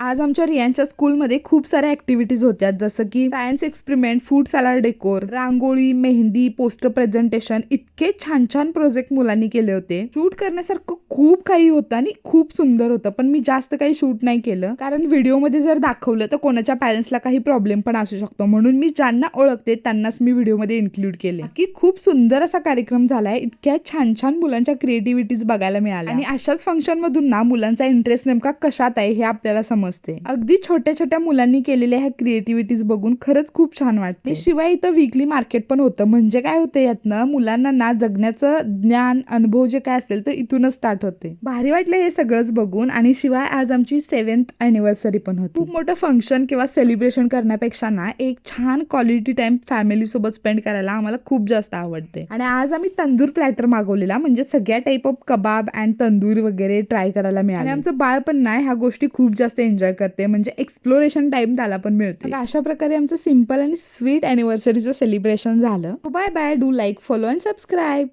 आज आमच्या रियांच्या स्कूलमध्ये खूप साऱ्या ॲक्टिव्हिटीज होत्या, जसं की science experiment, food salad decor, rangoli, mehndi, poster presentation. इतके छान छान प्रोजेक्ट मुलांनी केले होते. शूट करण्यासारखं खूप काही होतं आणि खूप सुंदर होतं, पण मी जास्त काही शूट नाही केलं, कारण व्हिडिओमध्ये जर दाखवलं तर कोणाच्या पॅरेंट्सला काही प्रॉब्लेम पण असू शकतो. म्हणून मी ज्यांना ओळखते त्यांनाच मी व्हिडिओमध्ये इन्क्लूड केले. की खूप सुंदर असा कार्यक्रम झालाय. इतक्या छान छान मुलांच्या क्रिएटिव्हिटीज बघायला मिळाल्या आणि अशाच फंक्शन मधून ना मुलांचा इंटरेस्ट नेमका कशात आहे हे आपल्याला समजते. अगदी छोट्या छोट्या मुलांनी केलेल्या ह्या क्रिएटिव्हिटीज बघून खरंच खूप छान वाटते. शिवाय इथं वीकली मार्केट पण होतं. म्हणजे काय होतं, यातनं मुलांना ना जगण्याचं ज्ञान, अनुभव जे काय असेल तर इथूनच स्टार्ट होते. भारी वाटलं हे सगळंच बघून. आणि शिवाय आज आमची 7th अॅनिव्हर्सरी पण होती. खूप मोठं फंक्शन किंवा सेलिब्रेशन करण्यापेक्षा ना एक छान क्वालिटी टाइम फॅमिली सोबत स्पेंड करायला आम्हाला खूप जास्त आवडते. आणि आज आम्ही तंदूर प्लॅटर मागवलेला, म्हणजे सगळ्या type of kebab and tandoor वगैरे ट्राय करायला मिळाले. आणि आमचं बाळ पण नाही ह्या गोष्टी खूप जास्त एन्जॉय करते, म्हणजे एक्सप्लोरेशन टाइम त्याला पण मिळते. अशा प्रकारे आमचं सिम्पल आणि स्वीट अॅनिव्हर्सरीचं सेलिब्रेशन झालं. Bye bye. Do like, follow and subscribe.